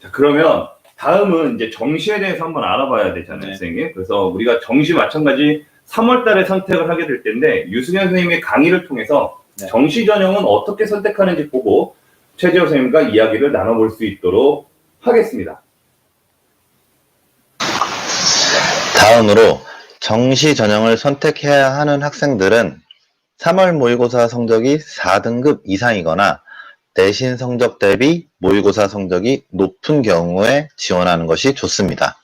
자, 그러면 다음은 이제 정시에 대해서 한번 알아봐야 되잖아요, 선생님. 그래서 우리가 정시 마찬가지 3월 달에 선택을 하게 될 텐데, 유승현 선생님의 강의를 통해서 정시 전형은 어떻게 선택하는지 보고 최재호 선생님과 이야기를 나눠볼 수 있도록 하겠습니다. 다음으로 정시 전형을 선택해야 하는 학생들은 3월 모의고사 성적이 4등급 이상이거나 내신 성적 대비 모의고사 성적이 높은 경우에 지원하는 것이 좋습니다.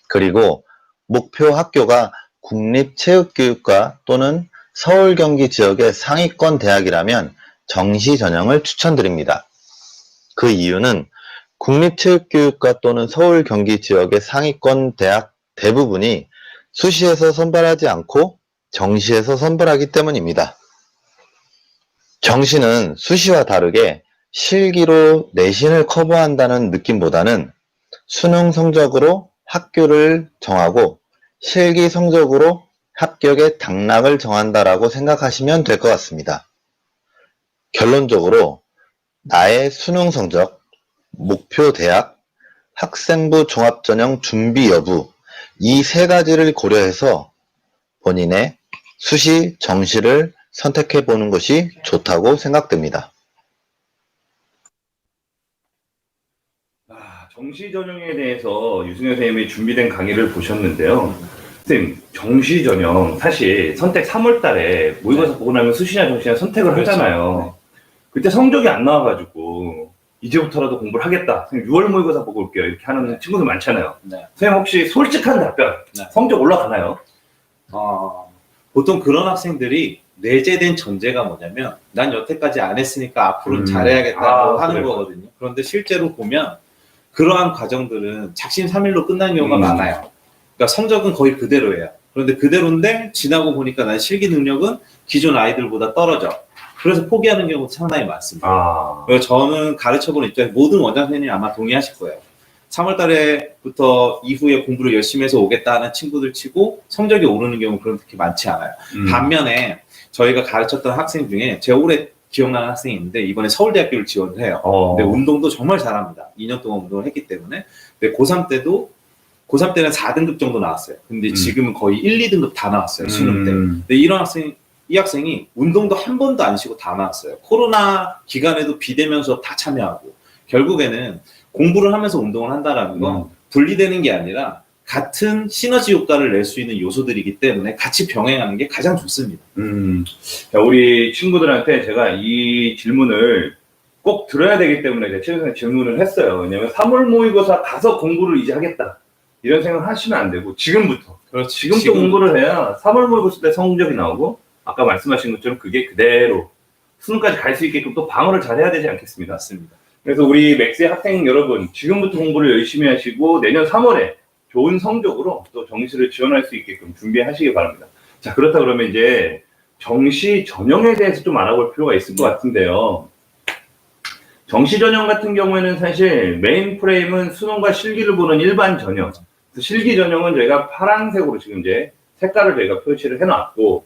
그리고 목표 학교가 국립체육교육과 또는 서울 경기 지역의 상위권 대학이라면 정시 전형을 추천드립니다. 그 이유는 국립체육교육과 또는 서울 경기 지역의 상위권 대학 대부분이 수시에서 선발하지 않고 정시에서 선발하기 때문입니다. 정시는 수시와 다르게 실기로 내신을 커버한다는 느낌보다는 수능 성적으로 학교를 정하고 실기 성적으로 합격의 당락을 정한다라고 생각하시면 될 것 같습니다. 결론적으로 나의 수능 성적, 목표 대학, 학생부 종합전형 준비 여부 이 세 가지를 고려해서 본인의 수시, 정시를 선택해 보는 것이 좋다고 생각됩니다. 정시 전형에 대해서 유승현 선생님이 준비된 강의를 보셨는데요. 선생님, 정시 전형 사실 선택 3월 달에 모의고사 보고 나면 수시나 정시나 선택을 하잖아요. 그때 성적이 안 나와가지고 이제부터라도 공부를 하겠다. 6월 모의고사 보고 올게요. 이렇게 하는 친구들 많잖아요. 선생님 혹시 솔직한 답변, 성적 올라가나요? 보통 그런 학생들이 내재된 전제가 뭐냐면 난 여태까지 안 했으니까 앞으로는 잘해야겠다고 하는 거거든요. 그런데 실제로 보면 그러한 과정들은 작심삼일로 끝나는 경우가 많아요. 그러니까 성적은 거의 그대로예요. 그런데 그대로인데 지나고 보니까 난 실기 능력은 기존 아이들보다 떨어져. 그래서 포기하는 경우도 상당히 많습니다. 그래서 저는 가르쳐보는 입장에서 모든 원장 선생님이 아마 동의하실 거예요. 3월 달에부터 이후에 공부를 열심히 해서 오겠다 하는 친구들 치고 성적이 오르는 경우 그런 그렇게 많지 않아요. 반면에 저희가 가르쳤던 학생 중에 제가 올해 기억나는 학생이 있는데 이번에 서울대학교를 지원을 해요. 근데 운동도 정말 잘합니다. 2년 동안 운동을 했기 때문에. 근데 고3 때는 4등급 정도 나왔어요. 근데 지금은 거의 1, 2등급 다 나왔어요. 수능 때. 근데 이 학생이 운동도 한 번도 안 쉬고 다 나왔어요. 코로나 기간에도 비대면 수업 다 참여하고 결국에는 공부를 하면서 운동을 한다라는 건 분리되는 게 아니라 같은 시너지 효과를 낼 수 있는 요소들이기 때문에 같이 병행하는 게 가장 좋습니다. 자, 우리 친구들한테 제가 이 질문을 꼭 들어야 되기 때문에 제가 최근에 질문을 했어요. 왜냐면 3월 모의고사 가서 공부를 이제 하겠다. 이런 생각 하시면 안 되고 지금부터. 지금부터 공부를 해야 3월 모의고사 때 성적이 나오고 아까 말씀하신 것처럼 그게 그대로 수능까지 갈 수 있게끔 또 방어를 잘 해야 되지 않겠습니다. 맞습니다. 그래서 우리 맥스의 학생 여러분 지금부터 공부를 열심히 하시고 내년 3월에 좋은 성적으로 또 정시를 지원할 수 있게끔 준비하시기 바랍니다. 자, 그렇다 그러면 이제 정시 전형에 대해서 좀 알아볼 필요가 있을 것 같은데요. 정시 전형 같은 경우에는 사실 메인 프레임은 수능과 실기를 보는 일반 전형. 실기 전형은 저희가 파란색으로 지금 이제 색깔을 저희가 표시를 해놨고,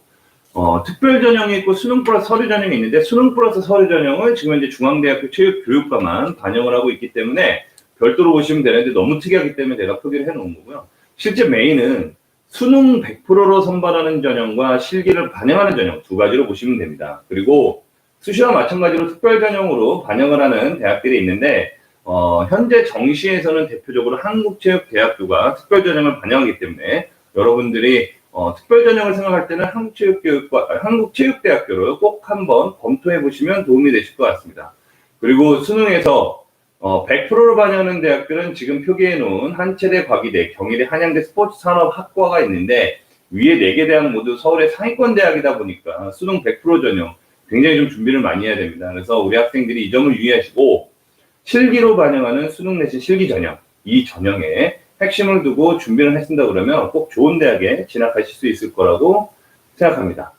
특별 전형이 있고 수능 플러스 서류 전형이 있는데 수능 플러스 서류 전형은 지금 이제 중앙대학교 체육교육과만 반영을 하고 있기 때문에 별도로 보시면 되는데 너무 특이하기 때문에 제가 표기를 해놓은 거고요. 실제 메인은 수능 100%로 선발하는 전형과 실기를 반영하는 전형 두 가지로 보시면 됩니다. 그리고 수시와 마찬가지로 특별 전형으로 반영을 하는 대학들이 있는데 현재 정시에서는 대표적으로 한국체육대학교가 특별 전형을 반영하기 때문에 여러분들이 특별 전형을 생각할 때는 한국체육대학교를 꼭 한번 검토해 보시면 도움이 되실 것 같습니다. 그리고 수능에서 100%로 반영하는 대학들은 지금 표기해 놓은 한체대, 과기대, 경희대, 한양대 스포츠산업학과가 있는데 위에 4개 대학 모두 서울의 상위권 대학이다 보니까 수능 100% 전형 굉장히 좀 준비를 많이 해야 됩니다. 그래서 우리 학생들이 이 점을 유의하시고 실기로 반영하는 수능 내신 실기 전형, 이 전형에 핵심을 두고 준비를 하신다 그러면 꼭 좋은 대학에 진학하실 수 있을 거라고 생각합니다.